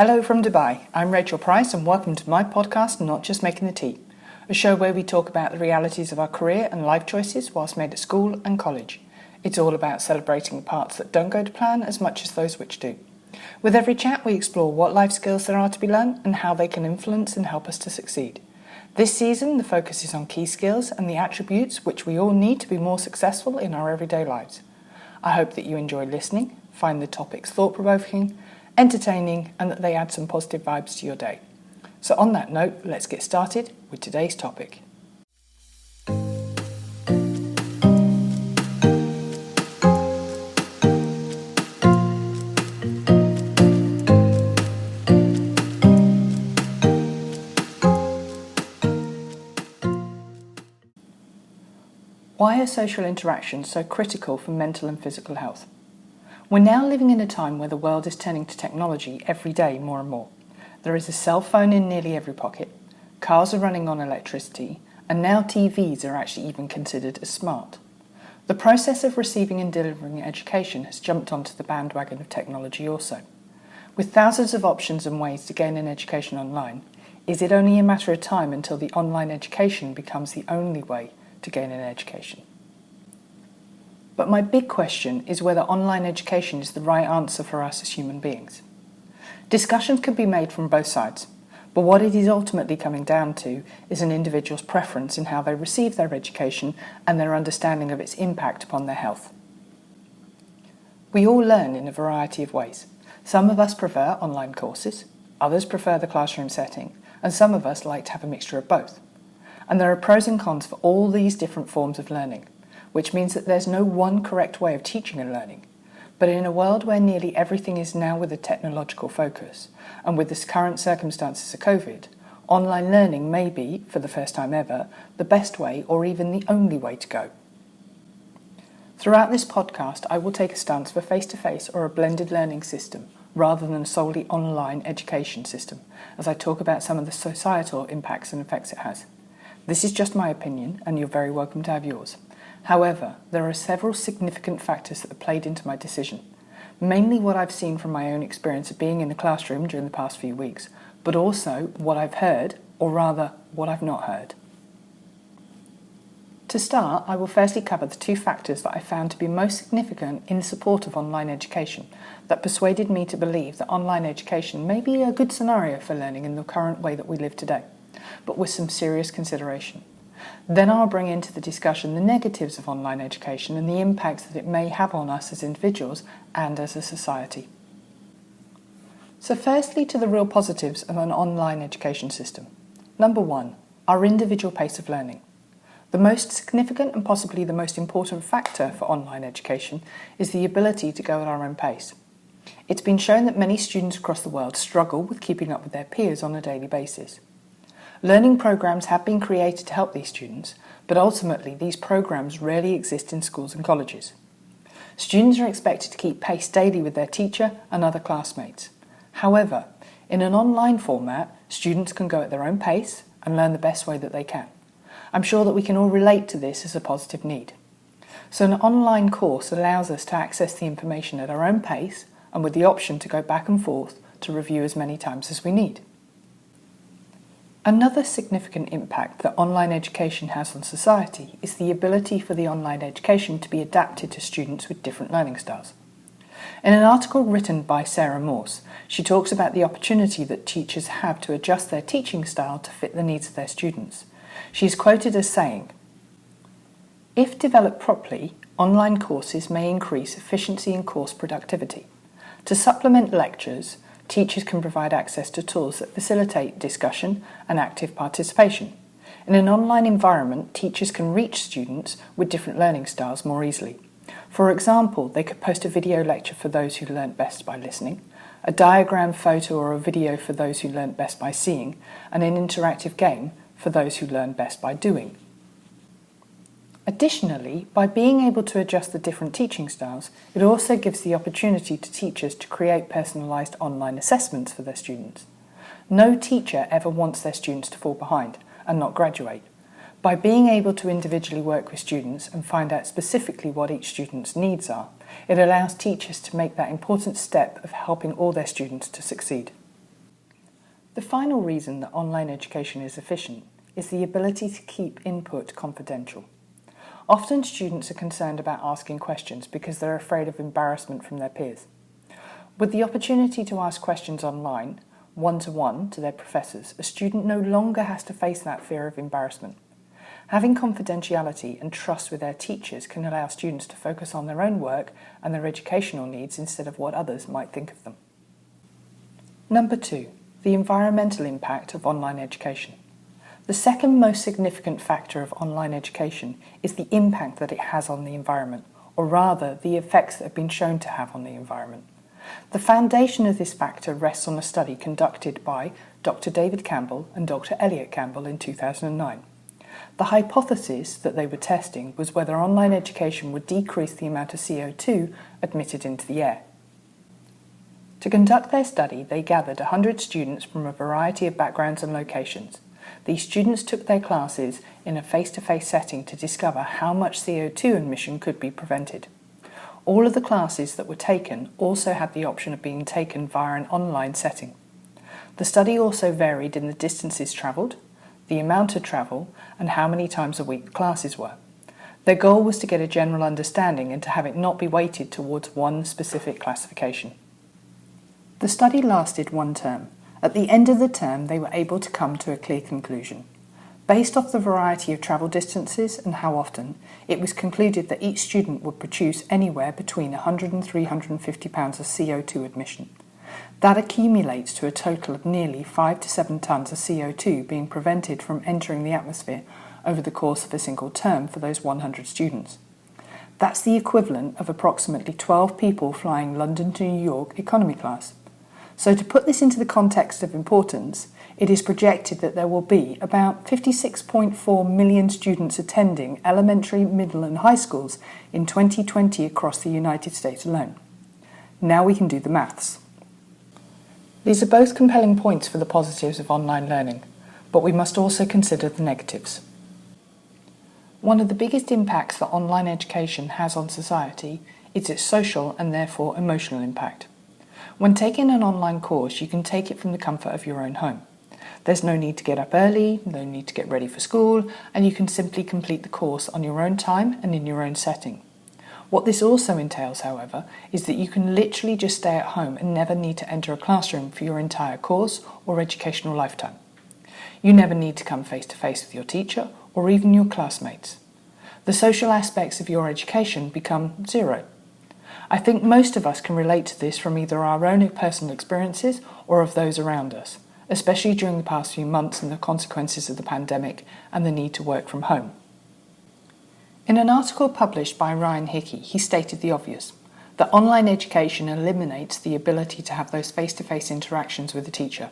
Hello from Dubai. I'm Rachel Price and welcome to my podcast, Not Just Making the Tea, a show where we talk about the realities of our career and life choices whilst made at school and college. It's all about celebrating the parts that don't go to plan as much as those which do. With every chat, we explore what life skills there are to be learned and how they can influence and help us to succeed. This season, the focus is on key skills and the attributes which we all need to be more successful in our everyday lives. I hope that you enjoy listening, find the topics thought-provoking, entertaining, and that they add some positive vibes to your day. So on that note, let's get started with today's topic. Why are social interactions so critical for mental and physical health? We're now living in a time where the world is turning to technology every day more and more. There is a cell phone in nearly every pocket, cars are running on electricity, and now TVs are actually even considered as smart. The process of receiving and delivering education has jumped onto the bandwagon of technology also. With thousands of options and ways to gain an education online, is it only a matter of time until the online education becomes the only way to gain an education? But my big question is whether online education is the right answer for us as human beings. Discussions can be made from both sides, but what it is ultimately coming down to is an individual's preference in how they receive their education and their understanding of its impact upon their health. We all learn in a variety of ways. Some of us prefer online courses, others prefer the classroom setting, and some of us like to have a mixture of both. And there are pros and cons for all these different forms of learning, which means that there's no one correct way of teaching and learning. But in a world where nearly everything is now with a technological focus, and with the current circumstances of COVID, online learning may be, for the first time ever, the best way or even the only way to go. Throughout this podcast, I will take a stance for face-to-face or a blended learning system, rather than a solely online education system, as I talk about some of the societal impacts and effects it has. This is just my opinion, and you're very welcome to have yours. However, there are several significant factors that have played into my decision, mainly what I've seen from my own experience of being in the classroom during the past few weeks, but also what I've heard, or rather, what I've not heard. To start, I will firstly cover the two factors that I found to be most significant in support of online education that persuaded me to believe that online education may be a good scenario for learning in the current way that we live today, but with some serious consideration. Then I'll bring into the discussion the negatives of online education and the impacts that it may have on us as individuals and as a society. So firstly, to the real positives of an online education system. Number one, our individual pace of learning. The most significant and possibly the most important factor for online education is the ability to go at our own pace. It's been shown that many students across the world struggle with keeping up with their peers on a daily basis. Learning programs have been created to help these students, but ultimately these programs rarely exist in schools and colleges. Students are expected to keep pace daily with their teacher and other classmates. However, in an online format, students can go at their own pace and learn the best way that they can. I'm sure that we can all relate to this as a positive need. So an online course allows us to access the information at our own pace and with the option to go back and forth to review as many times as we need. Another significant impact that online education has on society is the ability for the online education to be adapted to students with different learning styles. In an article written by Sarah Morse, she talks about the opportunity that teachers have to adjust their teaching style to fit the needs of their students. She is quoted as saying, "If developed properly, online courses may increase efficiency and course productivity. To supplement lectures, teachers can provide access to tools that facilitate discussion and active participation. In an online environment, teachers can reach students with different learning styles more easily. For example, they could post a video lecture for those who learnt best by listening, a diagram, photo or a video for those who learnt best by seeing, and an interactive game for those who learn best by doing." Additionally, by being able to adjust the different teaching styles, it also gives the opportunity to teachers to create personalised online assessments for their students. No teacher ever wants their students to fall behind and not graduate. By being able to individually work with students and find out specifically what each student's needs are, it allows teachers to make that important step of helping all their students to succeed. The final reason that online education is efficient is the ability to keep input confidential. Often students are concerned about asking questions because they're afraid of embarrassment from their peers. With the opportunity to ask questions online, one-to-one to their professors, a student no longer has to face that fear of embarrassment. Having confidentiality and trust with their teachers can allow students to focus on their own work and their educational needs instead of what others might think of them. Number 2, the environmental impact of online education. The second most significant factor of online education is the impact that it has on the environment, or rather, the effects that have been shown to have on the environment. The foundation of this factor rests on a study conducted by Dr. David Campbell and Dr. Elliot Campbell in 2009. The hypothesis that they were testing was whether online education would decrease the amount of CO2 admitted into the air. To conduct their study, they gathered 100 students from a variety of backgrounds and locations. These students took their classes in a face-to-face setting to discover how much CO2 emission could be prevented. All of the classes that were taken also had the option of being taken via an online setting. The study also varied in the distances travelled, the amount of travel, and how many times a week the classes were. Their goal was to get a general understanding and to have it not be weighted towards one specific classification. The study lasted one term. At the end of the term, they were able to come to a clear conclusion. Based off the variety of travel distances and how often, it was concluded that each student would produce anywhere between 100 and 350 pounds of CO2 emission. That accumulates to a total of nearly 5 to 7 tonnes of CO2 being prevented from entering the atmosphere over the course of a single term for those 100 students. That's the equivalent of approximately 12 people flying London to New York economy class. So to put this into the context of importance, it is projected that there will be about 56.4 million students attending elementary, middle and high schools in 2020 across the United States alone. Now we can do the maths. These are both compelling points for the positives of online learning, but we must also consider the negatives. One of the biggest impacts that online education has on society is its social and therefore emotional impact. When taking an online course, you can take it from the comfort of your own home. There's no need to get up early, no need to get ready for school, and you can simply complete the course on your own time and in your own setting. What this also entails, however, is that you can literally just stay at home and never need to enter a classroom for your entire course or educational lifetime. You never need to come face to face with your teacher or even your classmates. The social aspects of your education become zero. I think most of us can relate to this from either our own personal experiences or of those around us, especially during the past few months and the consequences of the pandemic and the need to work from home. In an article published by Ryan Hickey, he stated the obvious, that online education eliminates the ability to have those face-to-face interactions with a teacher.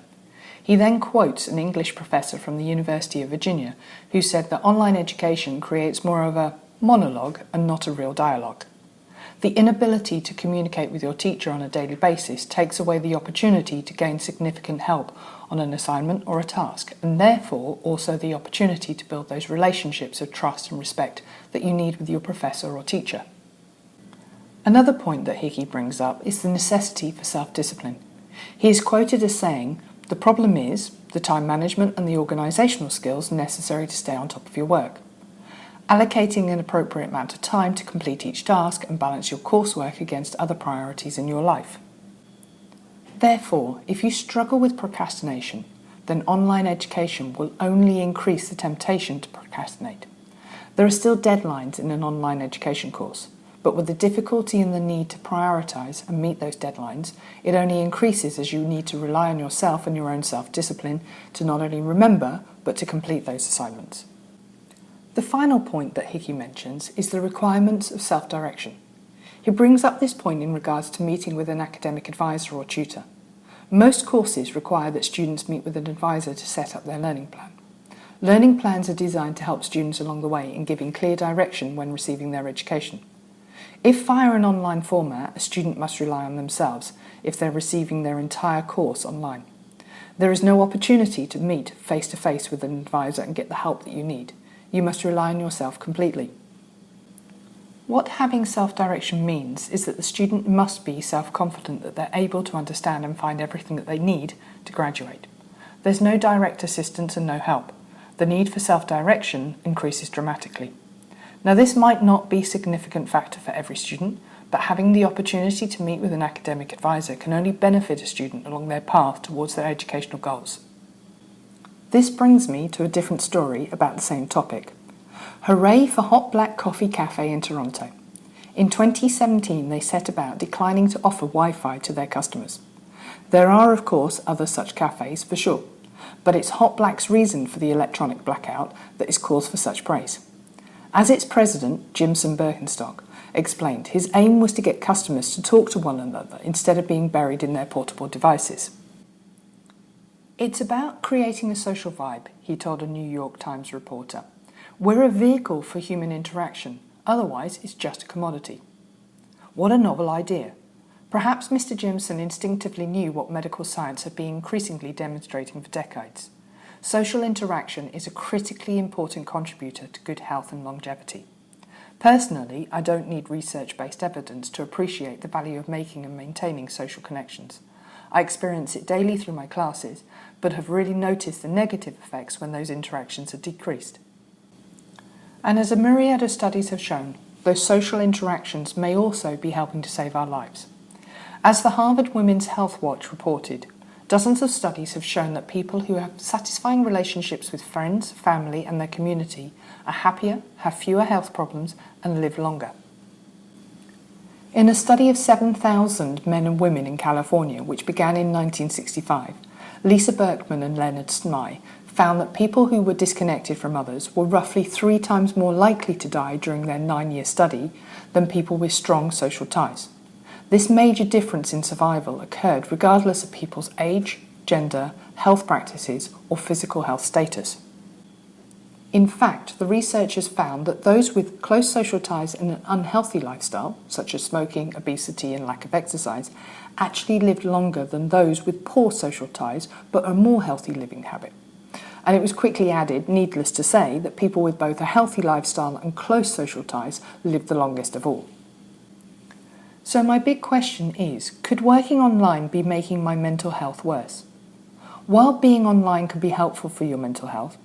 He then quotes an English professor from the University of Virginia who said that online education creates more of a monologue and not a real dialogue. The inability to communicate with your teacher on a daily basis takes away the opportunity to gain significant help on an assignment or a task, and therefore also the opportunity to build those relationships of trust and respect that you need with your professor or teacher. Another point that Hickey brings up is the necessity for self-discipline. He is quoted as saying, "The problem is the time management and the organisational skills necessary to stay on top of your work. Allocating an appropriate amount of time to complete each task and balance your coursework against other priorities in your life." Therefore, if you struggle with procrastination, then online education will only increase the temptation to procrastinate. There are still deadlines in an online education course, but with the difficulty and the need to prioritise and meet those deadlines, it only increases as you need to rely on yourself and your own self-discipline to not only remember, but to complete those assignments. The final point that Hickey mentions is the requirements of self-direction. He brings up this point in regards to meeting with an academic advisor or tutor. Most courses require that students meet with an advisor to set up their learning plan. Learning plans are designed to help students along the way in giving clear direction when receiving their education. If via an online format, a student must rely on themselves if they're receiving their entire course online. There is no opportunity to meet face-to-face with an advisor and get the help that you need. You must rely on yourself completely. What having self-direction means is that the student must be self-confident that they're able to understand and find everything that they need to graduate. There's no direct assistance and no help. The need for self-direction increases dramatically. Now, this might not be a significant factor for every student, but having the opportunity to meet with an academic advisor can only benefit a student along their path towards their educational goals. This brings me to a different story about the same topic. Hooray for Hot Black Coffee Cafe in Toronto. In 2017, they set about declining to offer Wi-Fi to their customers. There are, of course, other such cafes for sure, but it's Hot Black's reason for the electronic blackout that is cause for such praise. As its president, Jimson Birkenstock, explained, his aim was to get customers to talk to one another instead of being buried in their portable devices. It's about creating a social vibe, he told a New York Times reporter. We're a vehicle for human interaction, otherwise it's just a commodity. What a novel idea. Perhaps Mr. Jimson instinctively knew what medical science had been increasingly demonstrating for decades. Social interaction is a critically important contributor to good health and longevity. Personally, I don't need research-based evidence to appreciate the value of making and maintaining social connections. I experience it daily through my classes, but have really noticed the negative effects when those interactions are decreased. And as a myriad of studies have shown, those social interactions may also be helping to save our lives. As the Harvard Women's Health Watch reported, dozens of studies have shown that people who have satisfying relationships with friends, family and their community are happier, have fewer health problems and live longer. In a study of 7,000 men and women in California, which began in 1965, Lisa Berkman and Leonard Smythe found that people who were disconnected from others were roughly 3 times more likely to die during their 9-year study than people with strong social ties. This major difference in survival occurred regardless of people's age, gender, health practices, or physical health status. In fact, the researchers found that those with close social ties and an unhealthy lifestyle, such as smoking, obesity, and lack of exercise, actually lived longer than those with poor social ties but a more healthy living habit. And it was quickly added, needless to say, that people with both a healthy lifestyle and close social ties lived the longest of all. So my big question is, could working online be making my mental health worse? While being online can be helpful for your mental health,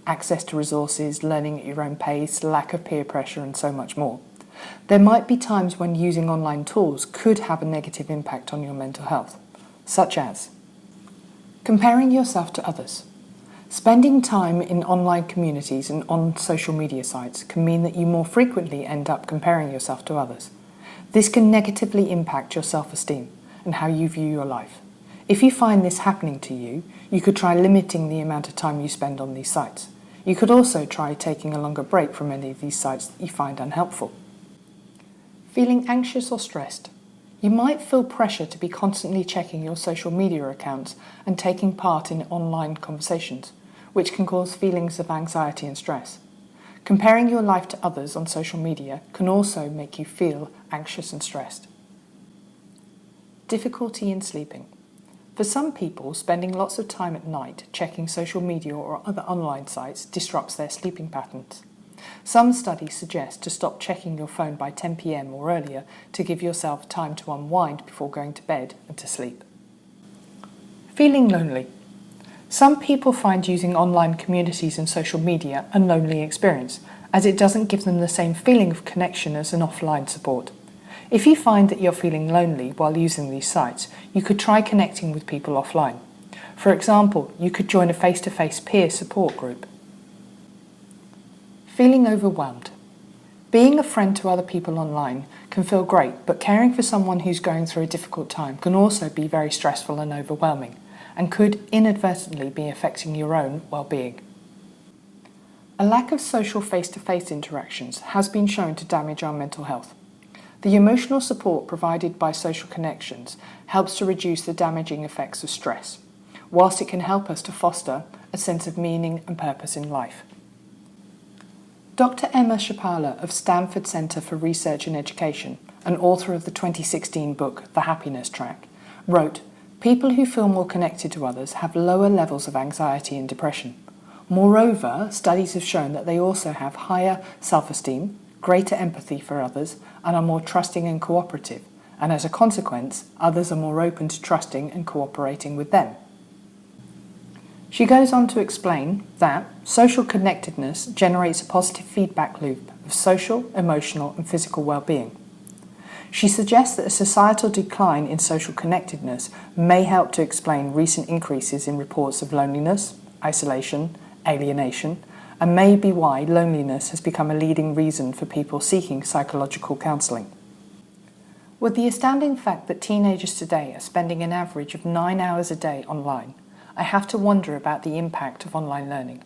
access to resources, learning at your own pace, lack of peer pressure and so much more, there might be times when using online tools could have a negative impact on your mental health, such as comparing yourself to others. Spending time in online communities and on social media sites can mean that you more frequently end up comparing yourself to others. This can negatively impact your self-esteem and how you view your life. If you find this happening to you, you could try limiting the amount of time you spend on these sites. You could also try taking a longer break from any of these sites that you find unhelpful. Feeling anxious or stressed. You might feel pressure to be constantly checking your social media accounts and taking part in online conversations, which can cause feelings of anxiety and stress. Comparing your life to others on social media can also make you feel anxious and stressed. Difficulty in sleeping. For some people, spending lots of time at night checking social media or other online sites disrupts their sleeping patterns. Some studies suggest to stop checking your phone by 10 p.m. or earlier to give yourself time to unwind before going to bed and to sleep. Feeling lonely. Some people find using online communities and social media a lonely experience, as it doesn't give them the same feeling of connection as an offline support. If you find that you're feeling lonely while using these sites, you could try connecting with people offline. For example, you could join a face-to-face peer support group. Feeling overwhelmed. Being a friend to other people online can feel great, but caring for someone who's going through a difficult time can also be very stressful and overwhelming, and could inadvertently be affecting your own well-being. A lack of social face-to-face interactions has been shown to damage our mental health. The emotional support provided by social connections helps to reduce the damaging effects of stress, whilst it can help us to foster a sense of meaning and purpose in life. Dr. Emma Chapala of Stanford Center for Research and Education, an author of the 2016 book The Happiness Track, wrote, "People who feel more connected to others have lower levels of anxiety and depression. Moreover, studies have shown that they also have higher self-esteem, greater empathy for others, and are more trusting and cooperative, and as a consequence, others are more open to trusting and cooperating with them." She goes on to explain that social connectedness generates a positive feedback loop of social, emotional, and physical well-being. She suggests that a societal decline in social connectedness may help to explain recent increases in reports of loneliness, isolation, alienation, and may be why loneliness has become a leading reason for people seeking psychological counselling. With the astounding fact that teenagers today are spending an average of 9 hours a day online, I have to wonder about the impact of online learning,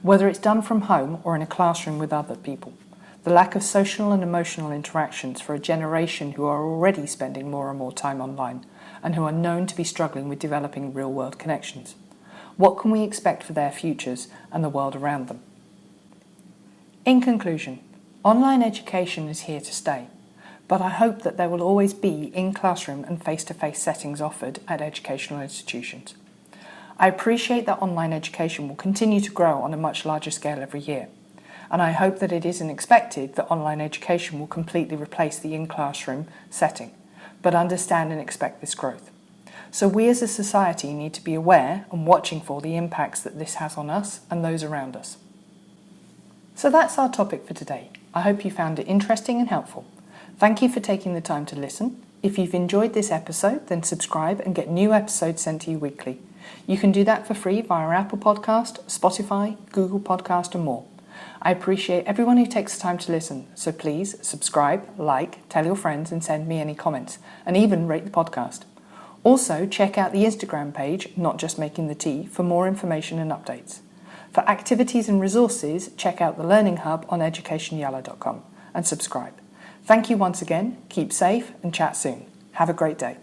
whether it's done from home or in a classroom with other people. The lack of social and emotional interactions for a generation who are already spending more and more time online and who are known to be struggling with developing real-world connections. What can we expect for their futures and the world around them? In conclusion, online education is here to stay, but I hope that there will always be in-classroom and face-to-face settings offered at educational institutions. I appreciate that online education will continue to grow on a much larger scale every year. And I hope that it isn't expected that online education will completely replace the in-classroom setting, but understand and expect this growth. So we as a society need to be aware and watching for the impacts that this has on us and those around us. So that's our topic for today. I hope you found it interesting and helpful. Thank you for taking the time to listen. If you've enjoyed this episode, then subscribe and get new episodes sent to you weekly. You can do that for free via Apple Podcast, Spotify, Google Podcast and more. I appreciate everyone who takes the time to listen, so please subscribe, like, tell your friends and send me any comments, and even rate the podcast. Also, check out the Instagram page, Not Just Making the Tea, for more information and updates. For activities and resources, check out the Learning Hub on educationyala.com and subscribe. Thank you once again, keep safe and chat soon. Have a great day.